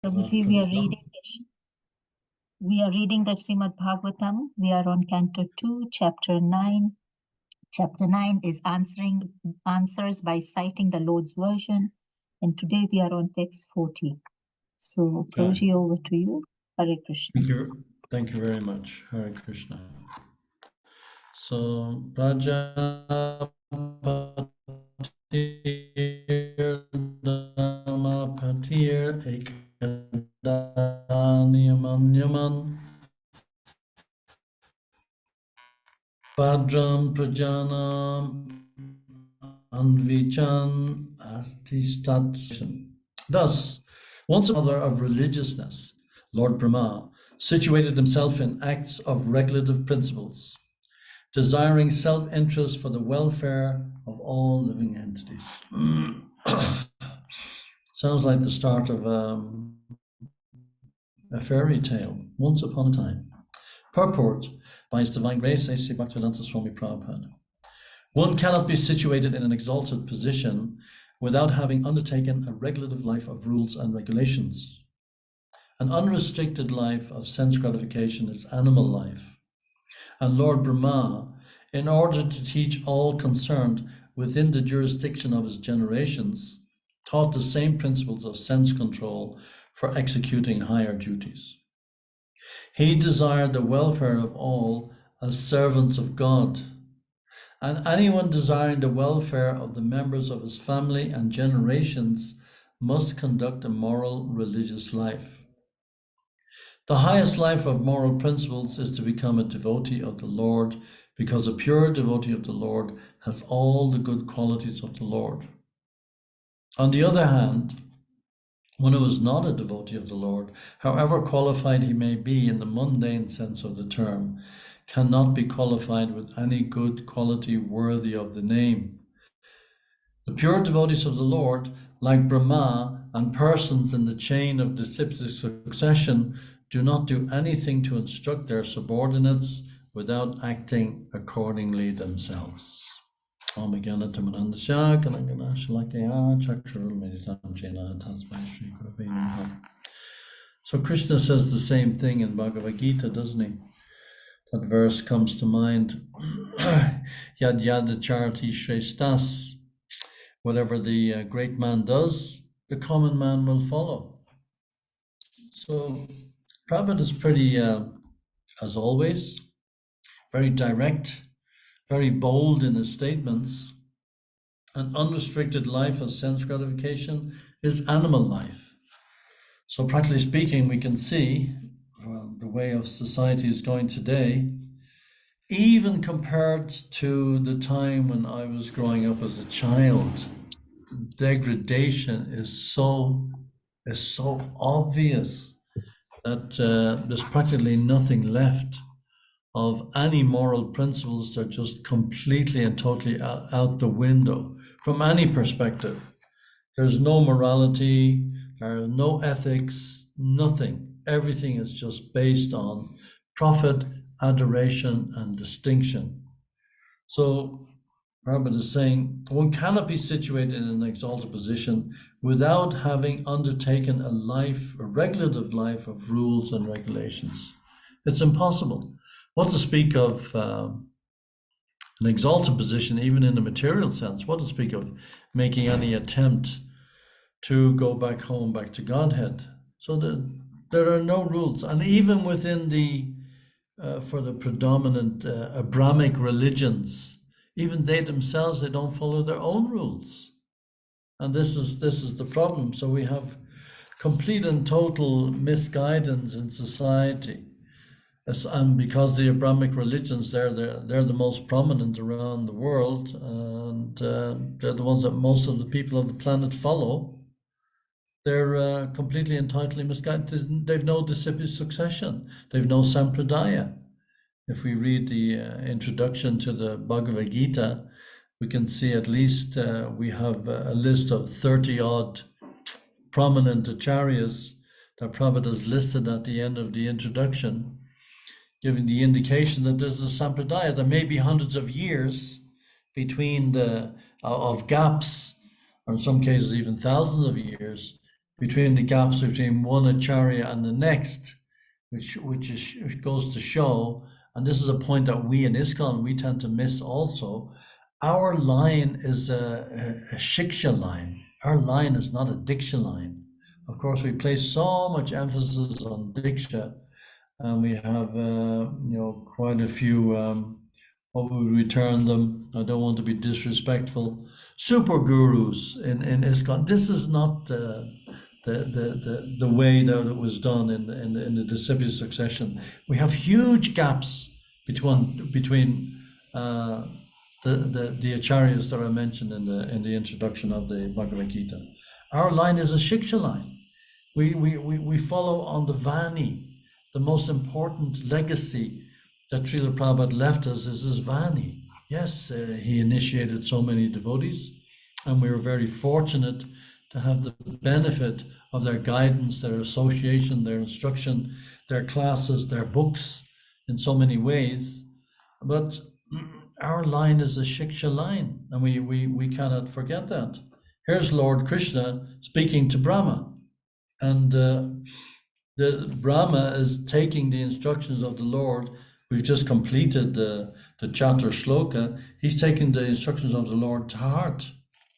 Prabhuji, we are reading the Srimad Bhagavatam. We are on Canto 2, Chapter 9. Chapter 9 is answers by citing the Lord's version. And today we are on text 40. So, Prabhuji, over to you. Hare Krishna. Thank you very much. Hare Krishna. So, Prajapatir Dhammapatir Ekadaniyamanyaman Bhadram Prajanam Anvichan Astistat. Thus, once a mother of religiousness, Lord Brahma situated himself in acts of regulative principles, desiring self-interest for the welfare of all living entities. Sounds like the start of a fairy tale, once upon a time. Purport by His Divine Grace, A.C. Bhaktivedanta Swami Prabhupada. One cannot be situated in an exalted position without having undertaken a regulative life of rules and regulations. An unrestricted life of sense gratification is animal life. And Lord Brahma, in order to teach all concerned within the jurisdiction of his generations, taught the same principles of sense control for executing higher duties. He desired the welfare of all as servants of God, and anyone desiring the welfare of the members of his family and generations must conduct a moral religious life. The highest life of moral principles is to become a devotee of the Lord, because a pure devotee of the Lord has all the good qualities of the Lord. On the other hand, one who is not a devotee of the Lord, however qualified he may be in the mundane sense of the term, cannot be qualified with any good quality worthy of the name. The pure devotees of the Lord, like Brahma and persons in the chain of disciplic succession, do not do anything to instruct their subordinates without acting accordingly themselves. So Krishna says the same thing in Bhagavad Gita, doesn't he? That verse comes to mind. Yad yad charati shreshtas. Whatever the great man does, the common man will follow. So Prabhupada is pretty, as always, very direct, very bold in his statements. An unrestricted life of sense gratification is animal life. So practically speaking, we can see the way of society is going today, even compared to the time when I was growing up as a child, degradation is so obvious that there's practically nothing left of any moral principles. They're just completely and totally out the window from any perspective. There's no morality, there are no ethics, nothing. Everything is just based on profit, adoration, and distinction. So Prabhupada is saying one cannot be situated in an exalted position without having undertaken a regulative life of rules and regulations. It's impossible. What to speak of an exalted position, even in a material sense? What to speak of making any attempt to go back home, back to Godhead? So there are no rules. And even within for the predominant Abrahamic religions, even they themselves, they don't follow their own rules. And this is the problem. So we have complete and total misguidance in society. And because the Abrahamic religions, they're the most prominent around the world, and they're the ones that most of the people of the planet follow, they're completely and totally misguided. They've no disciplic succession. They've no sampradaya. If we read the introduction to the Bhagavad Gita, we can see at least we have a list of 30-odd prominent acharyas that Prabhupada has listed at the end of the introduction, giving the indication that there's a sampradaya. There may be hundreds of years between of gaps, or in some cases even thousands of years, between the gaps between one acharya and the next, which goes to show, and this is a point that we in ISKCON we tend to miss also. Our line is a shiksha line. Our line is not a diksha line. Of course, we place so much emphasis on diksha, and we have quite a few. What would we term them? I don't want to be disrespectful. Super gurus in ISKCON. This is not the way that it was done in the disciple succession. We have huge gaps between the acharyas that I mentioned in the introduction of the Bhagavad Gita. Our line is a shiksha line. We follow on the Vani. The most important legacy that Srila Prabhupada left us is his Vani. Yes, he initiated so many devotees, and we were very fortunate to have the benefit of their guidance, their association, their instruction, their classes, their books in so many ways. But our line is a shiksha line, and we cannot forget that. Here's Lord Krishna speaking to Brahma, and the Brahma is taking the instructions of the Lord. We've just completed the Chatur Shloka. He's taking the instructions of the Lord to heart.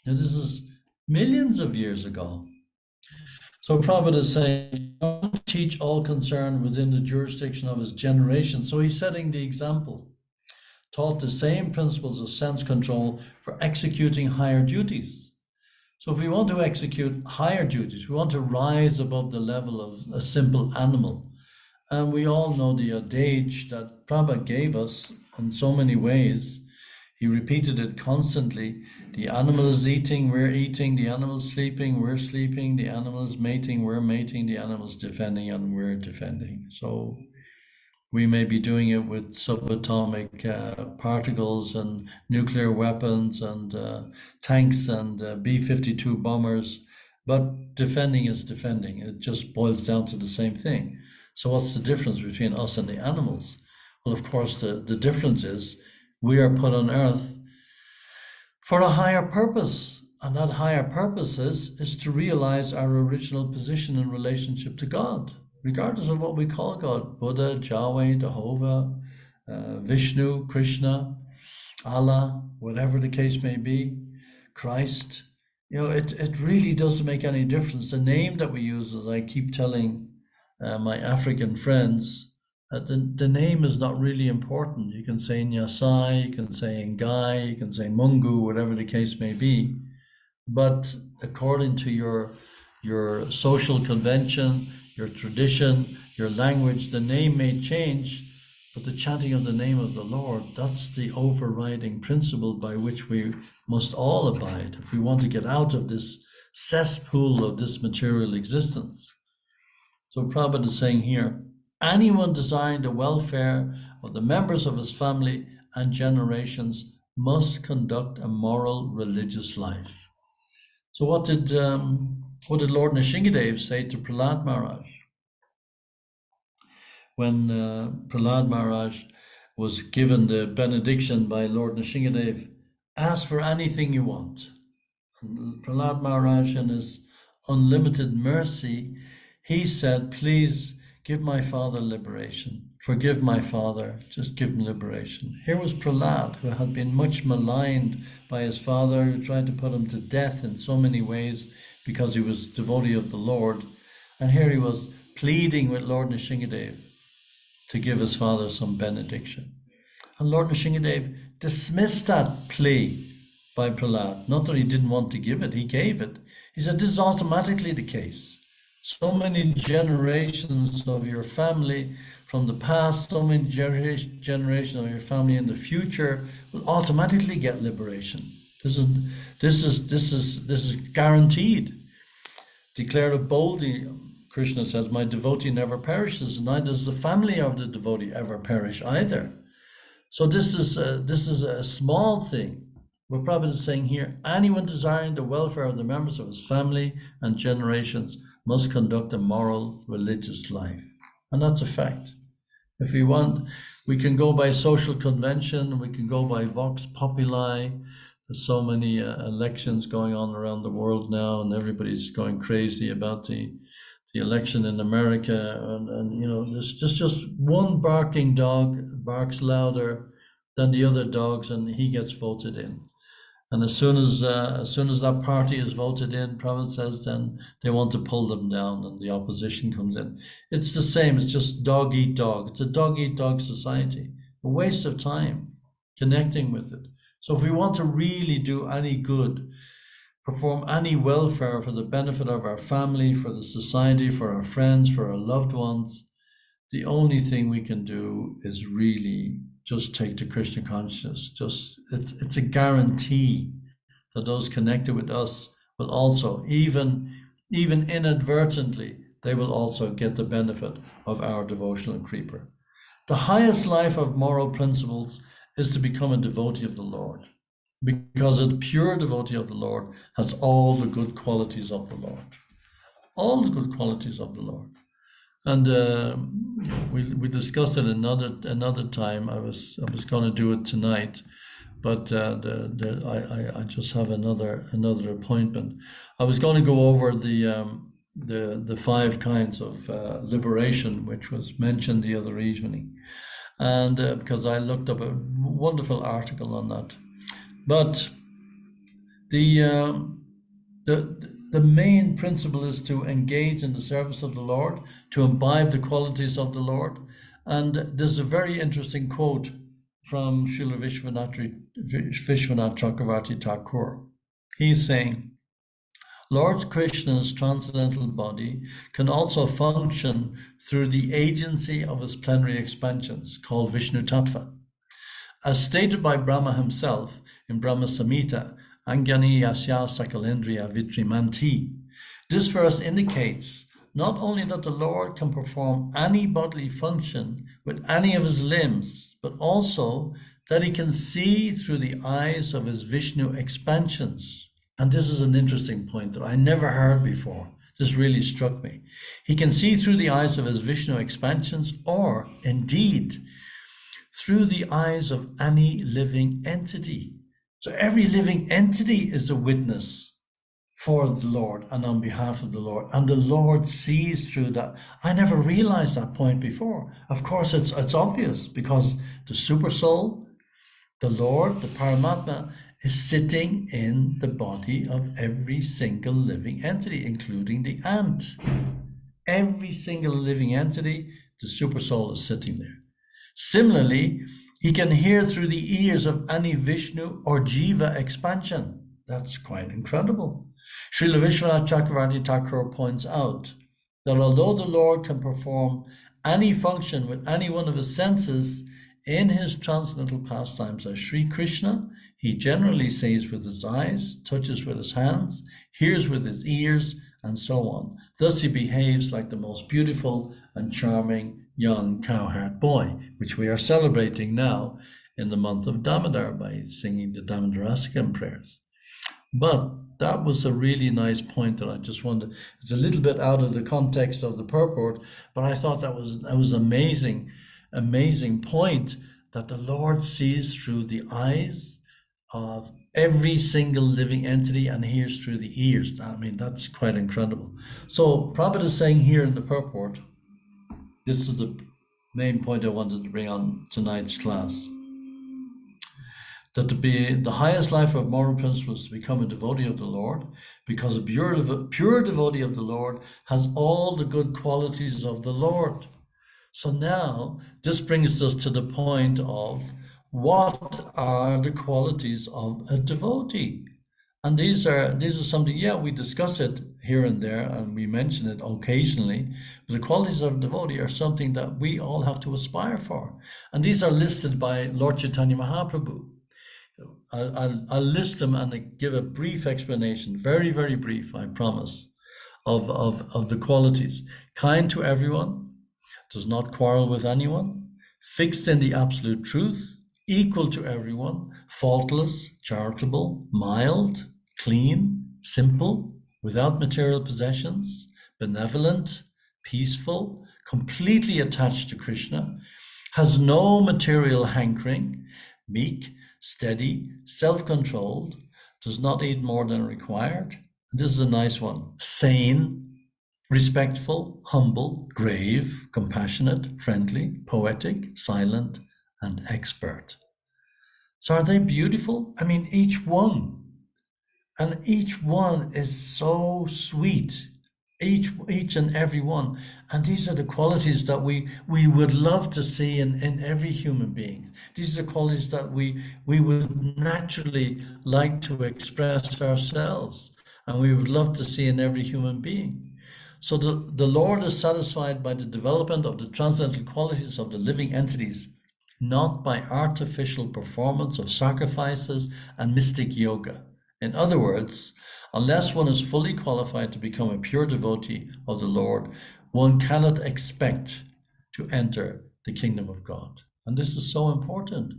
And this is millions of years ago. So Prabhupada is saying, don't teach all concerned within the jurisdiction of his generation. So he's setting the example. Taught the same principles of sense control for executing higher duties. So if we want to execute higher duties, we want to rise above the level of a simple animal. And we all know the adage that Prabhupada gave us in so many ways. He repeated it constantly. The animal is eating, we're eating. The animal is sleeping, we're sleeping. The animal is mating, we're mating. The animal is defending, and we're defending. So we may be doing it with subatomic particles and nuclear weapons and tanks and B-52 bombers, but defending is defending. It just boils down to the same thing. So what's the difference between us and the animals? Well, of course, the difference is we are put on earth for a higher purpose. And that higher purpose is to realize our original position in relationship to God, regardless of what we call God, Buddha, Yahweh, Jehovah, Vishnu, Krishna, Allah, whatever the case may be, Christ. It really doesn't make any difference. The name that we use, as I keep telling my African friends, the name is not really important. You can say Nyasai, you can say Ngai, you can say Mungu, whatever the case may be. But according to your social convention, your tradition, your language, the name may change, but the chanting of the name of the Lord, that's the overriding principle by which we must all abide if we want to get out of this cesspool of this material existence. So Prabhupada is saying here, anyone desiring the welfare of the members of his family and generations must conduct a moral religious life. So what did Lord Nrsingadev say to Prahlad Maharaj? When Prahlad Maharaj was given the benediction by Lord Nrsingadev, ask for anything you want. And Prahlad Maharaj, in his unlimited mercy, he said, please give my father liberation. Forgive my father, just give him liberation. Here was Prahlad, who had been much maligned by his father, who tried to put him to death in so many ways because he was devotee of the Lord. And here he was pleading with Lord Nrsingadev to give his father some benediction. And Lord Nrsingadev dismissed that plea by Prahlad. Not that he didn't want to give it, he gave it. He said, this is automatically the case. So many generations of your family from the past, so many generations of your family in the future will automatically get liberation. This is guaranteed. Declare it boldly. Krishna says, my devotee never perishes, neither does the family of the devotee ever perish either. So this is a small thing. We're probably saying here, anyone desiring the welfare of the members of his family and generations must conduct a moral, religious life. And that's a fact. If we want, we can go by social convention, we can go by vox populi, there's so many elections going on around the world now, and everybody's going crazy about the election in America, and you know, there's just one barking dog barks louder than the other dogs, and he gets voted in. And as soon as that party is voted in, Prabhupada says, then they want to pull them down, and the opposition comes in. It's the same. It's just dog eat dog. It's a dog eat dog society. A waste of time connecting with it. So if we want to really do any good, perform any welfare for the benefit of our family, for the society, for our friends, for our loved ones, the only thing we can do is really just take to Krishna consciousness. Just it's a guarantee that those connected with us will also, even inadvertently, they will also get the benefit of our devotional creeper. The highest life of moral principles is to become a devotee of the Lord, because a pure devotee of the Lord has all the good qualities of the Lord. All the good qualities of the Lord. And we discussed it another time. I was going to do it tonight, but I just have another appointment. I was going to go over the 5 kinds of liberation, which was mentioned the other evening, and because I looked up a wonderful article on that. But the main principle is to engage in the service of the Lord, to imbibe the qualities of the Lord. And there's a very interesting quote from Srila Vishwanath Chakravarti Thakur. He's saying, Lord Krishna's transcendental body can also function through the agency of his plenary expansions, called Vishnu Tattva. As stated by Brahma himself in Brahma Samhita, Angyani Yasya Sakalendriya Vitrimanti. This verse indicates not only that the Lord can perform any bodily function with any of his limbs, but also that he can see through the eyes of his Vishnu expansions. And this is an interesting point that I never heard before. This really struck me. He can see through the eyes of his Vishnu expansions, or indeed, through the eyes of any living entity. So every living entity is a witness for the Lord and on behalf of the Lord. And the Lord sees through that. I never realized that point before. Of course, it's obvious, because the super soul, the Lord, the Paramatma, is sitting in the body of every single living entity, including the ant. Every single living entity, the super soul is sitting there. Similarly, he can hear through the ears of any Vishnu or Jiva expansion. That's quite incredible. Srila Vishwanath Chakravarti Thakur points out that although the Lord can perform any function with any one of his senses in his transcendental pastimes as Sri Krishna, he generally sees with his eyes, touches with his hands, hears with his ears, and so on. Thus he behaves like the most beautiful and charming young cowherd boy, which we are celebrating now in the month of Damodar by singing the Damodarasakam prayers. But that was a really nice point that I just wanted. It's a little bit out of the context of the purport, but I thought that was amazing point, that the Lord sees through the eyes of every single living entity and hears through the ears. I mean, that's quite incredible. So Prabhupada is saying here in the purport, this is the main point I wanted to bring on tonight's class, that to be the highest life of moral principles to become a devotee of the Lord, because a pure devotee of the Lord has all the good qualities of the Lord. So now this brings us to the point of what are the qualities of a devotee? And these are something, we discuss it here and there, and we mention it occasionally, but the qualities of a devotee are something that we all have to aspire for. And these are listed by Lord Chaitanya Mahaprabhu. I'll list them and give a brief explanation, very, very brief, I promise, of the qualities. Kind to everyone, does not quarrel with anyone, fixed in the absolute truth, equal to everyone, faultless, charitable, mild, clean, simple, without material possessions, benevolent, peaceful, completely attached to Krishna, has no material hankering, meek, steady, self-controlled, does not eat more than required. This is a nice one. Sane, respectful, humble, grave, compassionate, friendly, poetic, silent, and expert. So are they beautiful? I mean, each one. And each one is so sweet. Each and every one. And these are the qualities that we would love to see in every human being. These are the qualities that we would naturally like to express ourselves. And we would love to see in every human being. So the Lord is satisfied by the development of the transcendental qualities of the living entities, not by artificial performance of sacrifices and mystic yoga. In other words, unless one is fully qualified to become a pure devotee of the Lord, one cannot expect to enter the kingdom of God. And this is so important.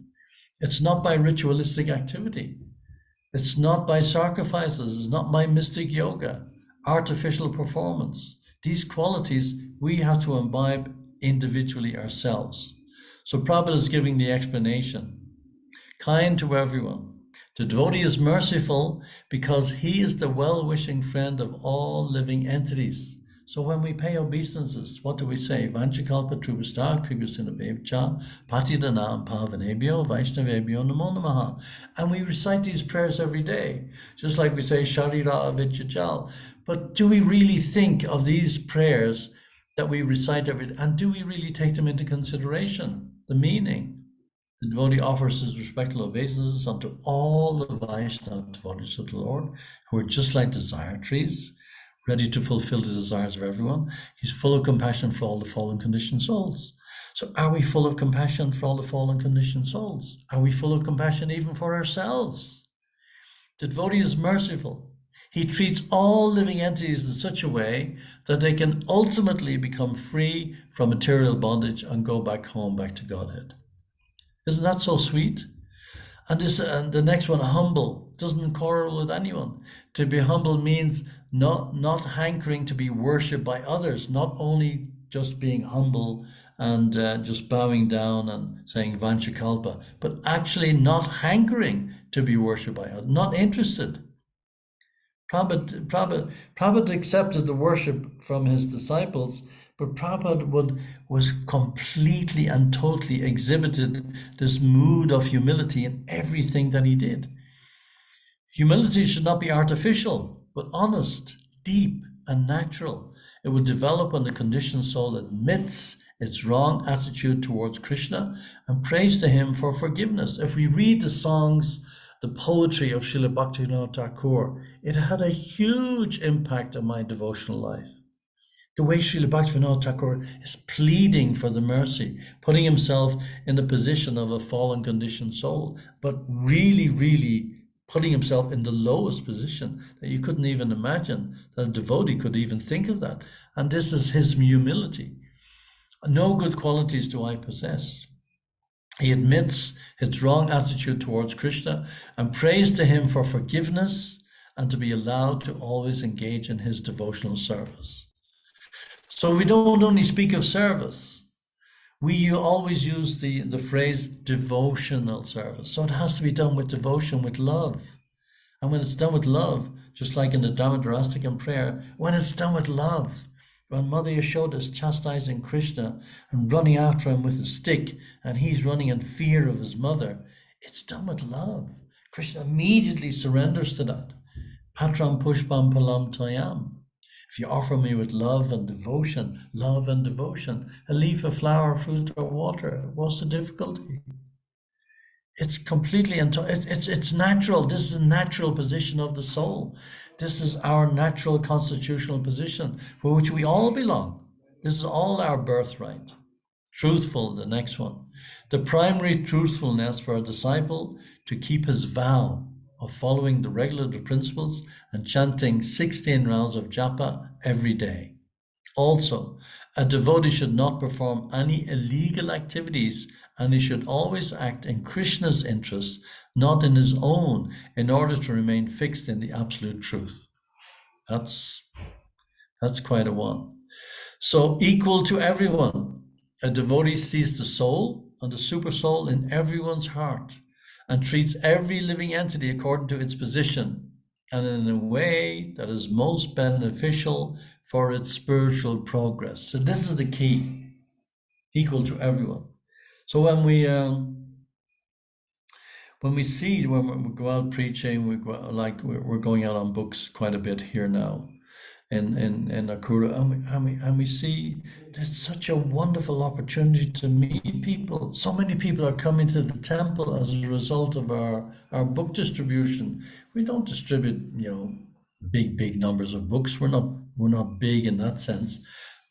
It's not by ritualistic activity. It's not by sacrifices. It's not by mystic yoga, artificial performance. These qualities we have to imbibe individually ourselves. So Prabhupada is giving the explanation. Kind to everyone. The devotee is merciful because he is the well-wishing friend of all living entities. So when we pay obeisances, what do we say? Vanchakalpa trubhasta kripasinabhebhcha patidanam pavanebhyo vaishnavebhyo namo namaha. And we recite these prayers every day, just like we say Sharira Avidyajal. But do we really think of these prayers that we recite every day? And do we really take them into consideration? The meaning? The devotee offers his respectful obeisances unto all the Vaishnava devotees of the Lord, who are just like desire trees, ready to fulfill the desires of everyone. He's full of compassion for all the fallen conditioned souls. So are we full of compassion for all the fallen conditioned souls? Are we full of compassion even for ourselves? The devotee is merciful. He treats all living entities in such a way that they can ultimately become free from material bondage and go back home, back to Godhead. Isn't that so sweet? And the next one, humble, doesn't quarrel with anyone. To be humble means not hankering to be worshipped by others, not only just being humble and just bowing down and saying Vanchakalpa, but actually not hankering to be worshipped by others, not interested. Prabhupada accepted the worship from his disciples, but Prabhupada was completely and totally exhibited this mood of humility in everything that he did. Humility should not be artificial, but honest, deep, and natural. It will develop when the conditioned soul admits its wrong attitude towards Krishna and prays to him for forgiveness. If we read the songs, the poetry of Srila Bhaktivinoda Thakur, it had a huge impact on my devotional life. The way Srila Bhaktivinoda Thakur is pleading for the mercy, putting himself in the position of a fallen conditioned soul, but really, really putting himself in the lowest position that you couldn't even imagine that a devotee could even think of that. And this is his humility. No good qualities do I possess. He admits his wrong attitude towards Krishna and prays to him for forgiveness and to be allowed to always engage in his devotional service. So we don't only speak of service, we always use the phrase devotional service. So it has to be done with devotion, with love. And when it's done with love, just like in the Dharmadarastikam prayer, when it's done with love, when Mother Yashoda is chastising Krishna and running after him with a stick, and he's running in fear of his mother, it's done with love. Krishna immediately surrenders to that. Patram pushpam palam toyam. If you offer me with love and devotion, a leaf, a flower, fruit, or water, what's the difficulty? It's completely, it's natural. This is a natural position of the soul. This is our natural constitutional position for which we all belong. This is all our birthright. Truthful, the next one. The primary truthfulness for a disciple to keep his vow of following the regulative principles and chanting 16 rounds of japa every day. Also, a devotee should not perform any illegal activities, and he should always act in Krishna's interest, not in his own, in order to remain fixed in the absolute truth. That's quite a one. So equal to everyone. A devotee sees the soul and the super soul in everyone's heart and treats every living entity according to its position and in a way that is most beneficial for its spiritual progress. So this is the key, equal to everyone. So when we see, when we go out preaching, we go like we're going out on books quite a bit here now in Nakuru, and we see there's such a wonderful opportunity to meet people. So many people are coming to the temple as a result of our book distribution. We don't distribute, big numbers of books. We're not big in that sense,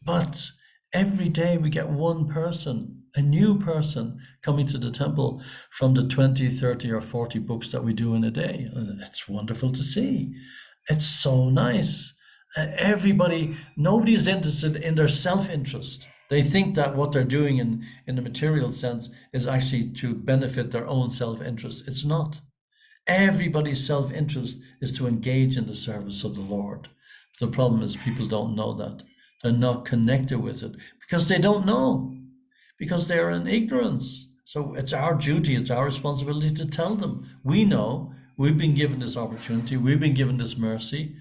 but every day we get one person, a new person coming to the temple from the 20, 30, or 40 books that we do in a day. And it's wonderful to see. It's so nice. Nobody is interested in their self-interest. They think that what they're doing in the material sense is actually to benefit their own self-interest. It's not. Everybody's self-interest is to engage in the service of the Lord. The problem is people don't know that. They're not connected with it because they don't know, because they're in ignorance. So it's our duty, it's our responsibility to tell them. We know, we've been given this opportunity, we've been given this mercy.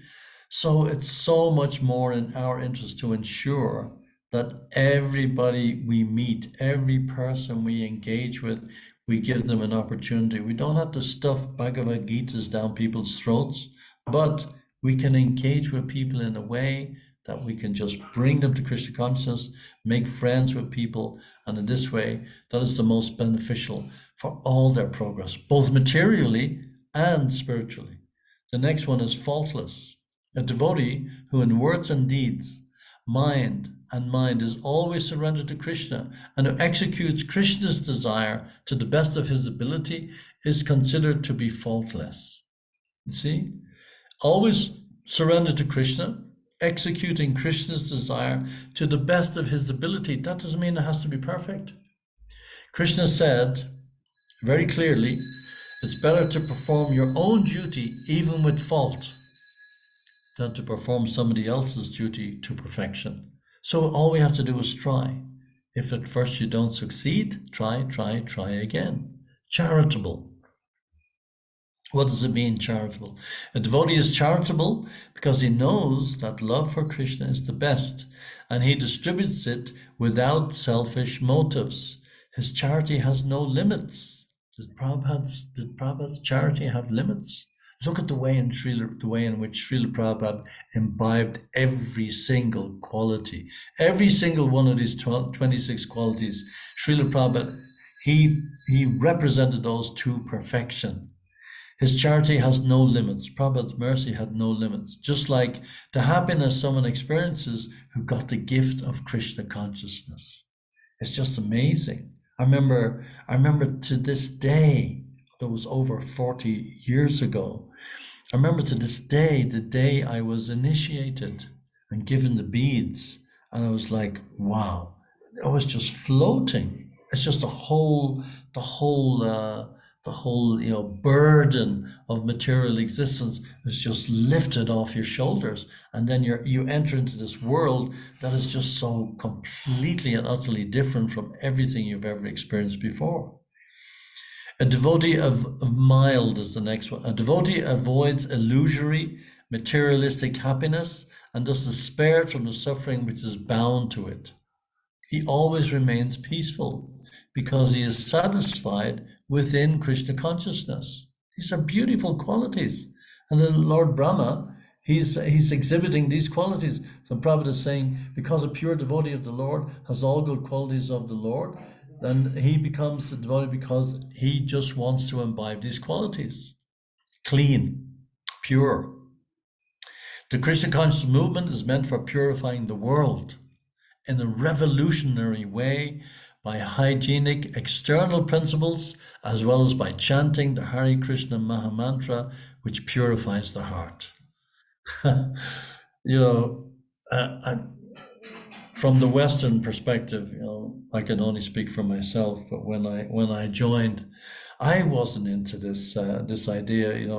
So it's so much more in our interest to ensure that everybody we meet, every person we engage with, we give them an opportunity. We don't have to stuff Bhagavad Gitas down people's throats, but we can engage with people in a way that we can just bring them to Krishna consciousness, make friends with people, and in this way, that is the most beneficial for all their progress, both materially and spiritually. The next one is faultless. A devotee who in words and deeds, mind is always surrendered to Krishna and who executes Krishna's desire to the best of his ability is considered to be faultless. You see? Always surrendered to Krishna, executing Krishna's desire to the best of his ability. That doesn't mean it has to be perfect. Krishna said very clearly, it's better to perform your own duty even with fault than to perform somebody else's duty to perfection. So all we have to do is try. If at first you don't succeed, try again. Charitable. What does it mean, charitable? A devotee is charitable because he knows that love for Krishna is the best, and he distributes it without selfish motives. His charity has no limits. Did Prabhupada's charity have limits? Look at the way in which Srila Prabhupada imbibed every single quality. Every single one of these 26 qualities, Srila Prabhupada, he represented those to perfection. His charity has no limits. Prabhupada's mercy had no limits. Just like the happiness someone experiences who got the gift of Krishna consciousness. It's just amazing. I remember to this day, that was over 40 years ago. I remember to this day, the day I was initiated and given the beads, and I was like, wow, I was just floating. It's just the whole burden of material existence is just lifted off your shoulders, and then you enter into this world that is just so completely and utterly different from everything you've ever experienced before. A devotee of mild is the next one. A devotee avoids illusory materialistic happiness and thus is spared from the suffering which is bound to it. He always remains peaceful because he is satisfied within Krishna consciousness. These are beautiful qualities. And then Lord Brahma, he's exhibiting these qualities. So Prabhupada is saying, because a pure devotee of the Lord has all good qualities of the Lord, then he becomes the devotee because he just wants to imbibe these qualities. Clean, pure. The Krishna conscious movement is meant for purifying the world in a revolutionary way by hygienic external principles as well as by chanting the Hare Krishna Maha Mantra, which purifies the heart. you know, from the Western perspective, I can only speak for myself. But when I joined, I wasn't into this idea,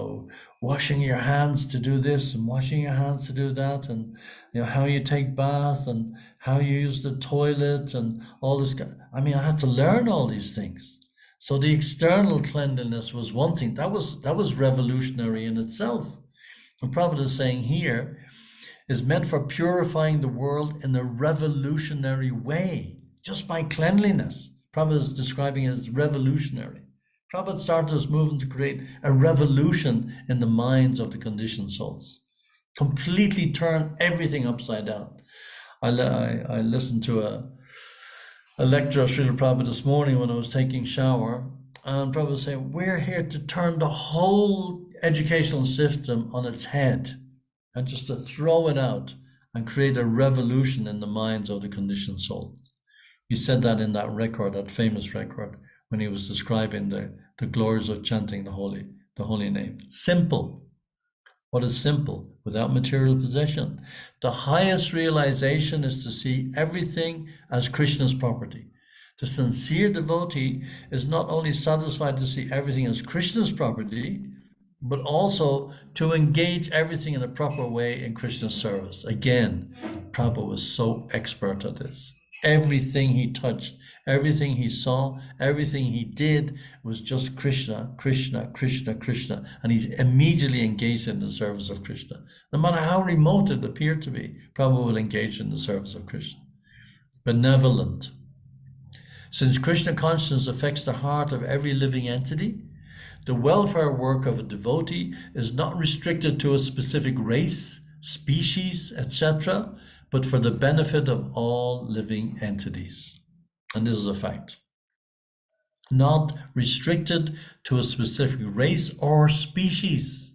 washing your hands to do this and washing your hands to do that, and how you take bath and how you use the toilet and all this. I mean, I had to learn all these things. So the external cleanliness was one thing. That was revolutionary in itself. And Prabhupada is saying here is meant for purifying the world in a revolutionary way, just by cleanliness. Prabhupada is describing it as revolutionary. Prabhupada started this movement to create a revolution in the minds of the conditioned souls, completely turn everything upside down. I listened to a lecture of Srila Prabhupada this morning when I was taking shower, and Prabhupada was saying, we're here to turn the whole educational system on its head and just to throw it out and create a revolution in the minds of the conditioned soul. He said that in that record, that famous record, when he was describing the glories of chanting the holy name. Simple. What is simple? Without material possession. The highest realization is to see everything as Krishna's property. The sincere devotee is not only satisfied to see everything as Krishna's property, but also to engage everything in a proper way in Krishna's service. Again, Prabhupada was so expert at this. Everything he touched, everything he saw, everything he did was just Krishna, Krishna, Krishna, Krishna. And he's immediately engaged in the service of Krishna. No matter how remote it appeared to be, Prabhupada will engage in the service of Krishna. Benevolent. Since Krishna consciousness affects the heart of every living entity, the welfare work of a devotee is not restricted to a specific race, species, etc., but for the benefit of all living entities. And this is a fact. Not restricted to a specific race or species.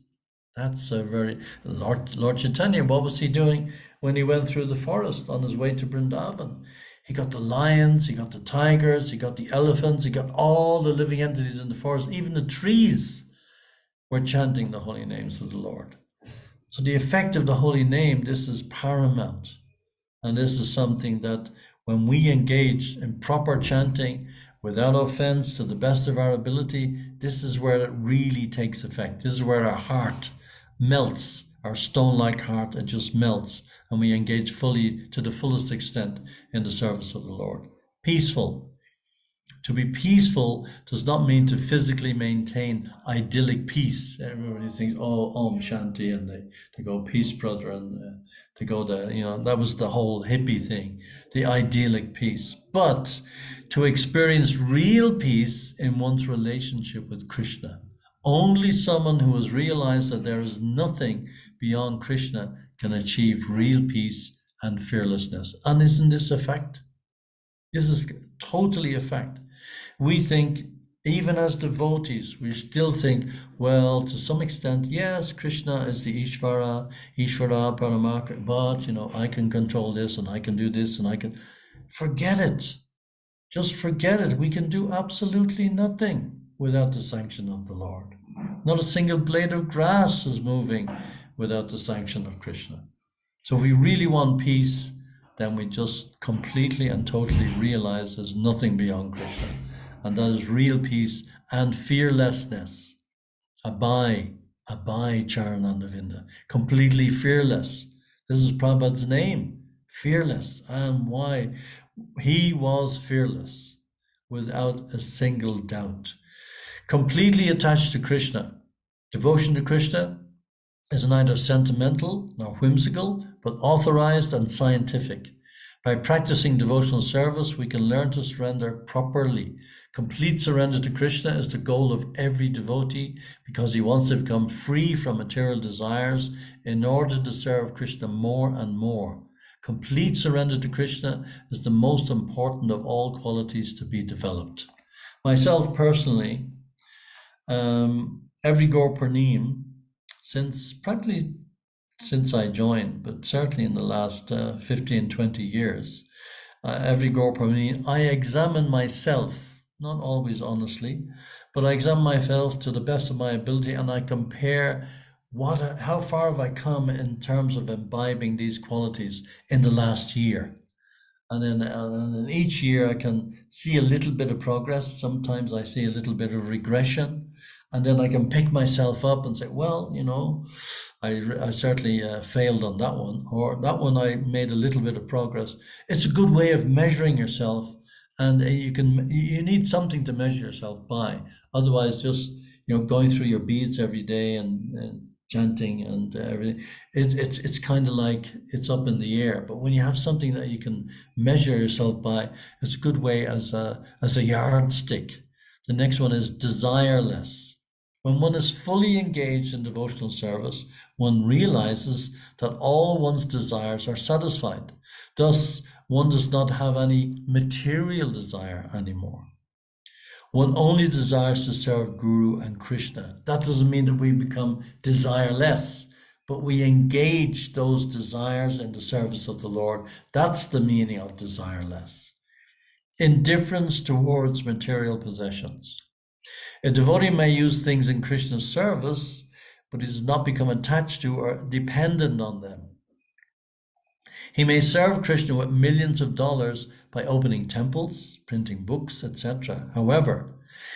That's a very... Lord Chaitanya, what was he doing when he went through the forest on his way to Vrindavan? He got the lions, he got the tigers, he got the elephants, he got all the living entities in the forest, even the trees were chanting the holy names of the Lord. So the effect of the holy name, this is paramount. And this is something that when we engage in proper chanting, without offense, to the best of our ability, this is where it really takes effect. This is where our heart melts, our stone-like heart, it just melts, and we engage fully, to the fullest extent, in the service of the Lord. Peaceful. To be peaceful does not mean to physically maintain idyllic peace. Everybody thinks, oh, Om Shanti, and they go, peace, brother, and they go there. That was the whole hippie thing, the idyllic peace. But to experience real peace in one's relationship with Krishna. Only someone who has realized that there is nothing beyond Krishna can achieve real peace and fearlessness. And isn't this a fact? This is totally a fact. We think, even as devotees, we still think, well, to some extent, yes, Krishna is the Ishvara Paramakara, but, I can control this and I can do this and I can... Forget it. Just forget it. We can do absolutely nothing without the sanction of the Lord. Not a single blade of grass is moving without the sanction of Krishna. So if we really want peace, then we just completely and totally realize there's nothing beyond Krishna. And that is real peace and fearlessness. Abai Charanandavinda. Completely fearless. This is Prabhupada's name. Fearless. And why? He was fearless, without a single doubt. Completely attached to Krishna. Devotion to Krishna is neither sentimental nor whimsical, but authorized and scientific. By practicing devotional service, we can learn to surrender properly. Complete surrender to Krishna is the goal of every devotee because he wants to become free from material desires in order to serve Krishna more and more. Complete surrender to Krishna is the most important of all qualities to be developed. Myself personally, every Gaur Purnim, practically since I joined, but certainly in the last 15, 20 years, every Gaur Purnim, I examine myself, not always honestly, but I examine myself to the best of my ability and I compare how far have I come in terms of imbibing these qualities in the last year. And then each year I can see a little bit of progress. Sometimes I see a little bit of regression. And then I can pick myself up and say, well, I certainly failed on that one, or that one I made a little bit of progress. It's a good way of measuring yourself And you need something to measure yourself by. Otherwise, just going through your beads every day and chanting and everything, it's kind of like it's up in the air. But when you have something that you can measure yourself by, it's a good way as a yardstick. The next one is desireless. When one is fully engaged in devotional service, one realizes that all one's desires are satisfied. Thus, one does not have any material desire anymore. One only desires to serve Guru and Krishna. That doesn't mean that we become desireless, but we engage those desires in the service of the Lord. That's the meaning of desireless. Indifference towards material possessions. A devotee may use things in Krishna's service, but he does not become attached to or dependent on them. He may serve Krishna with millions of dollars by opening temples, printing books, etc. However,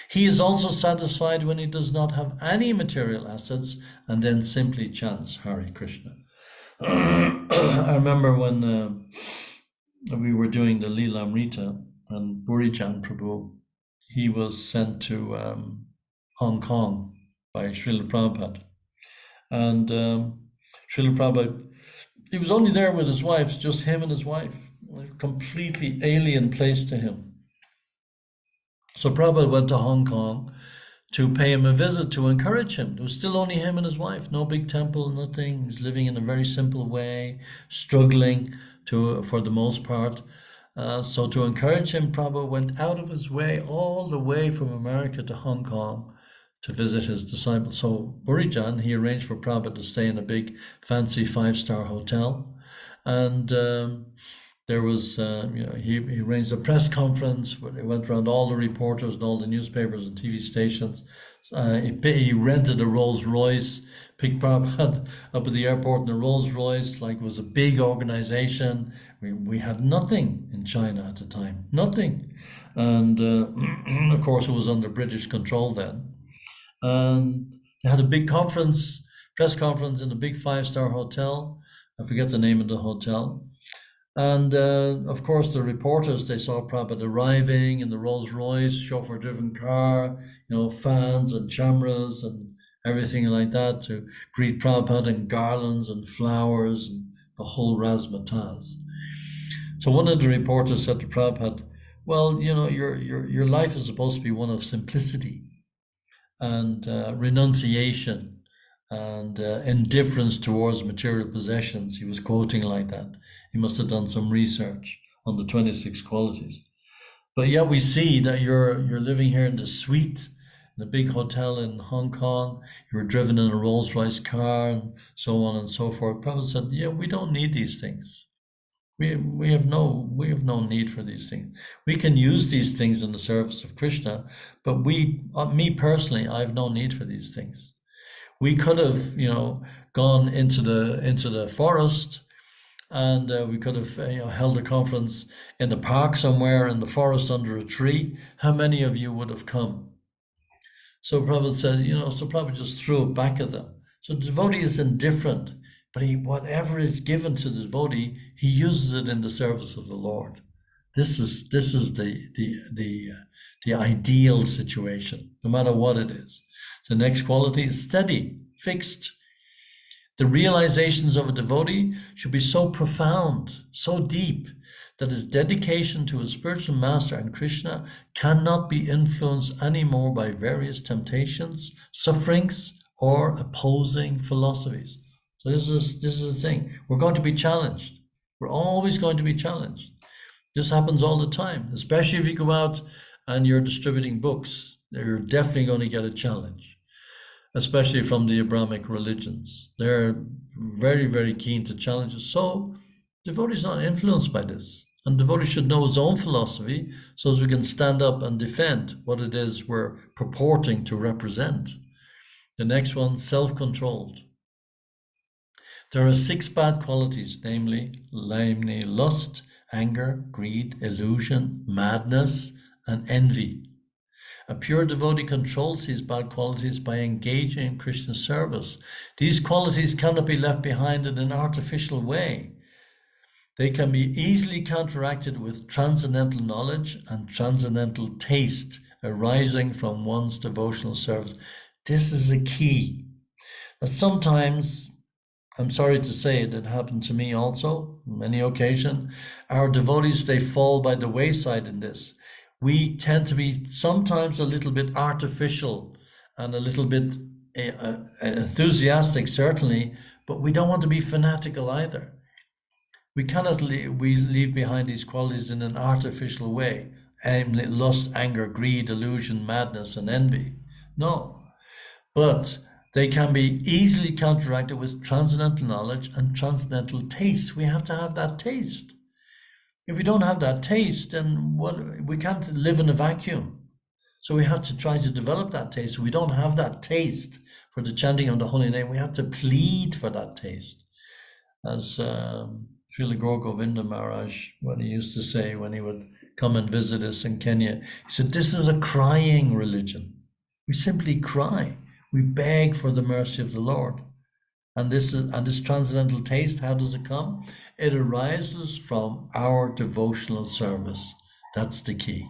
he is also satisfied when he does not have any material assets and then simply chants Hare Krishna. I remember when we were doing the Leela Amrita and Vidura Prabhuji, he was sent to Hong Kong by Srila Prabhupada. And Srila Prabhupada, he was only there with his wife, just him and his wife, a completely alien place to him. So Prabhupada went to Hong Kong to pay him a visit to encourage him. There was still only him and his wife, no big temple, nothing. He was living in a very simple way, struggling for the most part. So to encourage him, Prabhupada went out of his way, all the way from America to Hong Kong to visit his disciples. So Burijan, he arranged for Prabhupada to stay in a big, fancy 5-star hotel. And there was, he arranged a press conference where they went around all the reporters and all the newspapers and TV stations. He rented a Rolls Royce, picked Prabhupada up at the airport in a Rolls Royce, like it was a big organization. We had nothing in China at the time, nothing. And of course, it was under British control then. And they had a big press conference in a big 5-star hotel. I forget the name of the hotel. And of course, the reporters, they saw Prabhupada arriving in the Rolls Royce, chauffeur-driven car, fans and cameras and everything like that to greet Prabhupada, and garlands and flowers and the whole razzmatazz. So one of the reporters said to Prabhupada, well, your life is supposed to be one of simplicity and renunciation and indifference towards material possessions. He was quoting like that. He must have done some research on the 26 qualities. But yet we see that you're living here in the suite, in a big hotel in Hong Kong. You were driven in a Rolls Royce car and so on and so forth. Prabhupada said, yeah, we don't need these things. We have no need for these things. We can use these things in the service of Krishna, but me personally, I have no need for these things. We could have, gone into the forest, and we could have, held a conference in the park somewhere in the forest under a tree. How many of you would have come? So Prabhupada said, so Prabhupada just threw it back at them. So the devotee is indifferent, but whatever is given to the devotee, he uses it in the service of the Lord. This is the ideal situation, no matter what it is. The next quality is steady, fixed. The realizations of a devotee should be so profound, so deep, that his dedication to his spiritual master and Krishna cannot be influenced anymore by various temptations, sufferings, or opposing philosophies. So this is the thing. We're going to be challenged. We're always going to be challenged. This happens all the time, especially if you go out and you're distributing books. You're definitely going to get a challenge, especially from the Abrahamic religions. They're very, very keen to challenge us. So devotee is not influenced by this. And devotee should know his own philosophy so as we can stand up and defend what it is we're purporting to represent. The next one, self-controlled. There are 6 bad qualities, namely lust, anger, greed, illusion, madness, and envy. A pure devotee controls these bad qualities by engaging in Krishna's service. These qualities cannot be left behind in an artificial way. They can be easily counteracted with transcendental knowledge and transcendental taste arising from one's devotional service. This is a key. That sometimes, I'm sorry to say it happened to me also, on many occasions, our devotees, they fall by the wayside in this. We tend to be sometimes a little bit artificial and a little bit enthusiastic, certainly, but we don't want to be fanatical either. We cannot we leave behind these qualities in an artificial way. Lust, anger, greed, illusion, madness, and envy. No, but they can be easily counteracted with transcendental knowledge and transcendental taste. We have to have that taste. If we don't have that taste, then we can't live in a vacuum. So we have to try to develop that taste. If we don't have that taste for the chanting of the holy name, we have to plead for that taste. As Srila Gaur Govinda Maharaj, what he used to say when he would come and visit us in Kenya, he said, this is a crying religion. We simply cry. We beg for the mercy of the Lord. And this transcendental taste, how does it come? It arises from our devotional service. That's the key.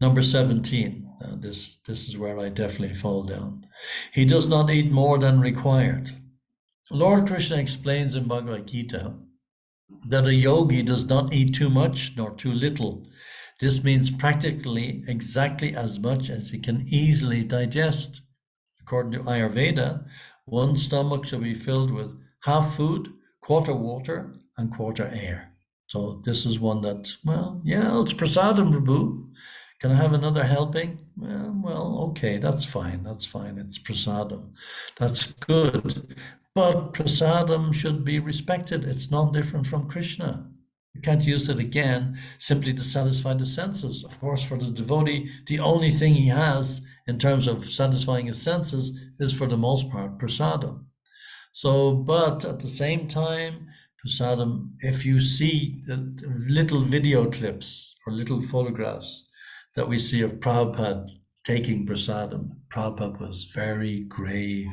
Number 17, this is where I definitely fall down. He does not eat more than required. Lord Krishna explains in Bhagavad Gita that a yogi does not eat too much nor too little. This means practically exactly as much as he can easily digest. According to Ayurveda, one stomach should be filled with half food, quarter water, and quarter air. So this is one that, well, yeah, it's prasadam, Prabhu. Can I have another helping? Well, okay, that's fine. That's fine. It's prasadam. That's good. But prasadam should be respected. It's not different from Krishna. You can't use it again simply to satisfy the senses. Of course, for the devotee, the only thing he has in terms of satisfying his senses is, for the most part, prasadam. So, but at the same time, prasadam, if you see the little video clips or little photographs that we see of Prabhupada taking prasadam, Prabhupada was very grave.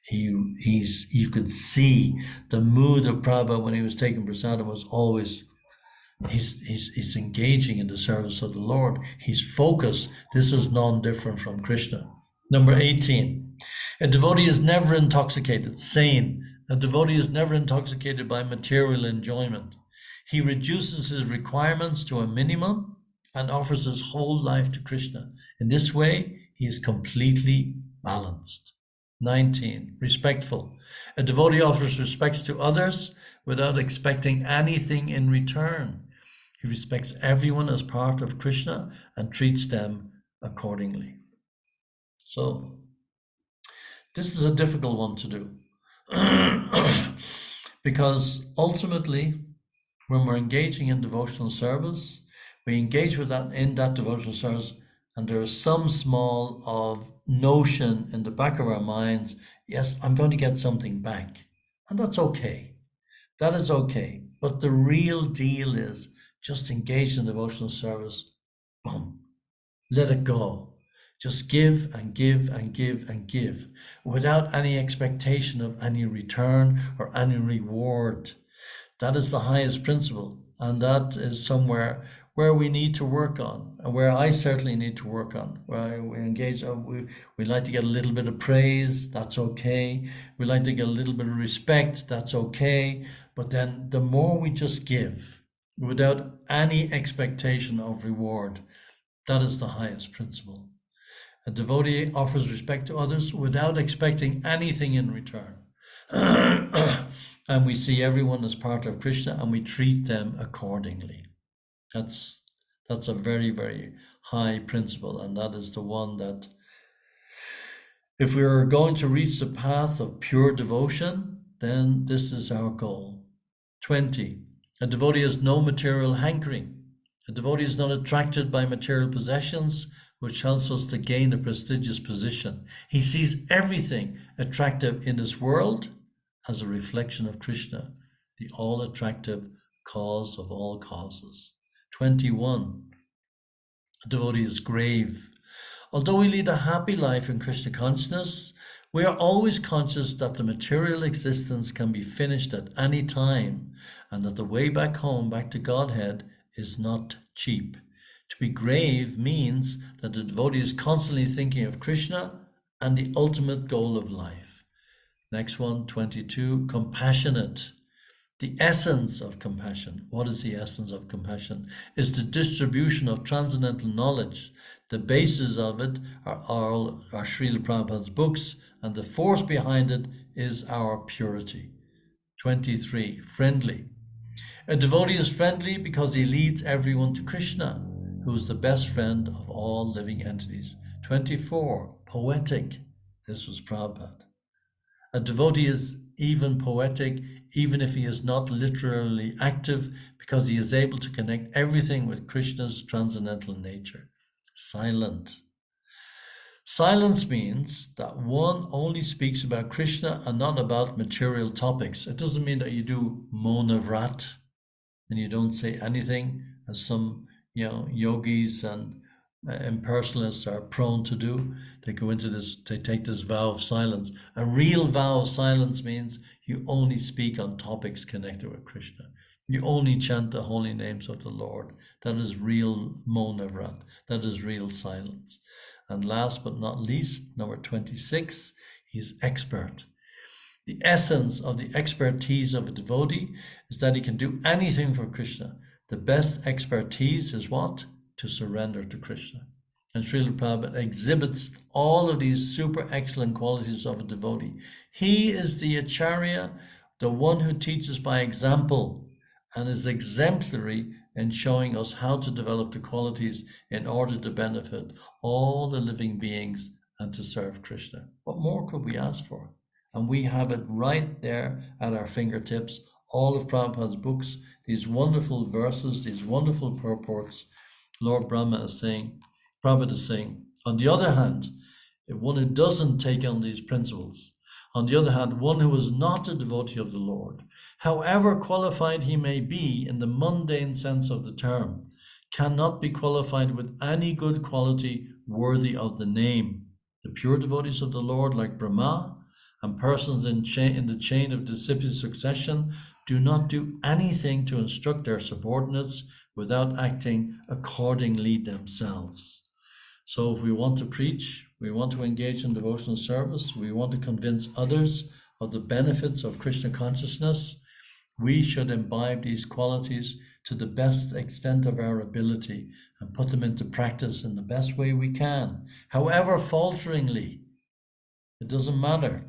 You could see the mood of Prabhupada when he was taking prasadam was always, he's engaging in the service of the Lord. He's focused. This is non-different from Krishna. Number 18, a devotee is never intoxicated, sane. A devotee is never intoxicated by material enjoyment. He reduces his requirements to a minimum and offers his whole life to Krishna. In this way, he is completely balanced. 19, respectful. A devotee offers respect to others without expecting anything in return. He respects everyone as part of Krishna and treats them accordingly. So, this is a difficult one to do. Because ultimately, when we're engaging in devotional service, we engage with that in that devotional service, and there is some small of notion in the back of our minds, yes, I'm going to get something back. And that's okay. That is okay. But the real deal is just engage in devotional service. Boom. Let it go. Just give and give and give and give without any expectation of any return or any reward. That is the highest principle. And that is somewhere where we need to work on, and where I certainly need to work on, where we engage. We like to get a little bit of praise, that's okay. We like to get a little bit of respect, that's okay. But then the more we just give without any expectation of reward, that is the highest principle. A devotee offers respect to others without expecting anything in return. And we see everyone as part of Krishna and we treat them accordingly. That's a very, very high principle, and that is the one that, if we are going to reach the path of pure devotion, then this is our goal. 20. A devotee has no material hankering. A devotee is not attracted by material possessions, which helps us to gain a prestigious position. He sees everything attractive in this world as a reflection of Krishna, the all-attractive cause of all causes. 21. A devotee is grave. Although we lead a happy life in Krishna consciousness, We are always conscious that the material existence can be finished at any time and that the way back home, back to Godhead, is not cheap. To be grave means that the devotee is constantly thinking of Krishna and the ultimate goal of life. Next one, 22, compassionate. The essence of compassion, what is the essence of compassion? Is the distribution of transcendental knowledge. The basis of it are Srila Prabhupada's books, and the force behind it is our purity. 23, friendly. A devotee is friendly because he leads everyone to Krishna, who is the best friend of all living entities. 24, poetic. This was Prabhupada. A devotee is even poetic, even if he is not literally active, because he is able to connect everything with Krishna's transcendental nature. Silent. Silence means that one only speaks about Krishna and not about material topics. It doesn't mean that you do Mauna Vrat and you don't say anything, as some yogis and impersonalists are prone to do. They go into this, they take this vow of silence. A real vow of silence means you only speak on topics connected with Krishna. You only chant the holy names of the Lord. That is real Mauna Vrat. That is real silence. And last but not least, number 26, he's expert. The essence of the expertise of a devotee is that he can do anything for Krishna. The best expertise is what? To surrender to Krishna. And Srila Prabhupada exhibits all of these super excellent qualities of a devotee. He is the Acharya, the one who teaches by example and is exemplary in showing us how to develop the qualities in order to benefit all the living beings and to serve Krishna. What more could we ask for? And we have it right there at our fingertips. All of Prabhupada's books, these wonderful verses, these wonderful purports. Lord Brahma is saying, Prabhupada is saying, on the other hand, if one who doesn't take on these principles, on the other hand, one who is not a devotee of the Lord, however qualified he may be in the mundane sense of the term, cannot be qualified with any good quality worthy of the name. The pure devotees of the Lord, like Brahma, and persons in the chain of disciplic succession, do not do anything to instruct their subordinates without acting accordingly themselves. So if we want to preach, we want to engage in devotional service, we want to convince others of the benefits of Krishna consciousness, we should imbibe these qualities to the best extent of our ability and put them into practice in the best way we can, however falteringly. It doesn't matter.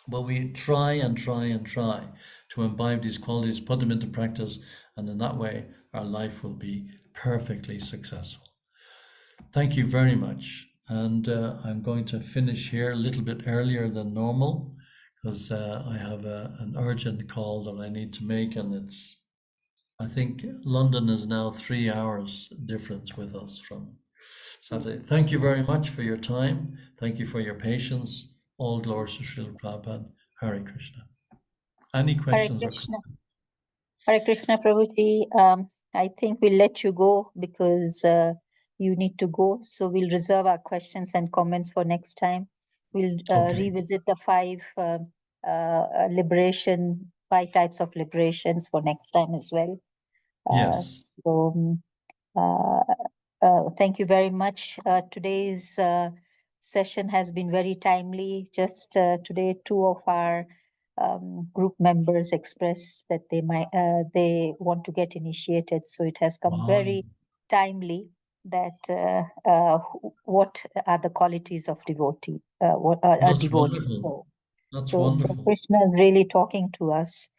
But we try and try and try to imbibe these qualities, put them into practice, and in that way, our life will be perfectly successful. Thank you very much. And I'm going to finish here a little bit earlier than normal because I have an urgent call that I need to make, and I think London is now 3 hours difference with us from Saturday. Thank you very much for your time. Thank you for your patience. All glories to Srila Prabhupada. Hare Krishna. Any Hare questions or Krishna. Hare Krishna, Prabhuji. I think we'll let you go because you need to go. So we'll reserve our questions and comments for next time. We'll Okay. revisit the five types of liberations for next time as well. Yes. Thank you very much. Today's session has been very timely. Just today, two of our group members expressed that they want to get initiated. So it has come Wow. very timely that what are the qualities of devotee? What are a That's devotee? wonderful. That's So wonderful. Krishna is really talking to us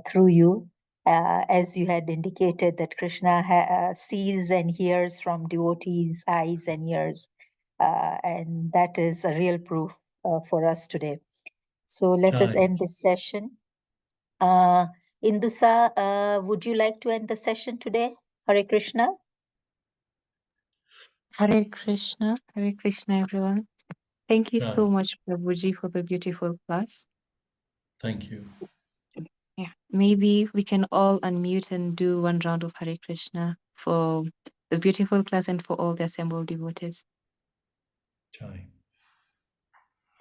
through you. As you had indicated that Krishna sees and hears from devotees' eyes and ears. And that is a real proof for us today. So let us Jai. end this session. Indusa, would you like to end the session today? Hare Krishna. Hare Krishna, everyone. Thank you so Jai. much, Prabhuji, for the beautiful class. Thank you. Yeah, maybe we can all unmute and do one round of Hare Krishna for the beautiful class and for all the assembled devotees. Jai.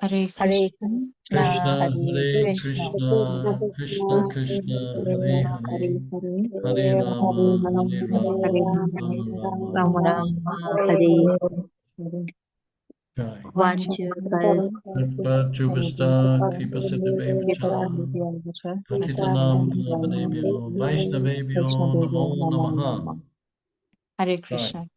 Hare Hare Krishna. Krishna, Hare Hare Krishna, Krishna, Krishna Krishna, Hare Hare, Hare Rama, Hare Rama, Rama Rama. Rama Hare Jai. Vanchakal Atpa Jubasta, Kripa Siddhavemcha, Patitanam Pavanebhyo, Vaishnavebhyo, Namo Namaha. Hare Jai. Krishna.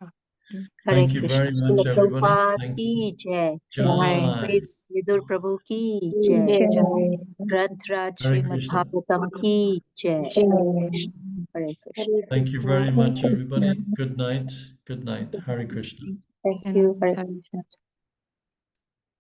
Hare Thank you Krishna. very Srila much, everybody. Prabhupada Thank you. ki jai. Jai. Jai. Praise Vidura Prabhu ki jai. Granth Raj Hare Srimad Krishna. Bhagavatam ki jai. Hare Krishna. Hare Krishna. Thank you very much, everybody. Good night. Good night. Hare Krishna. Thank And you. Hare Krishna.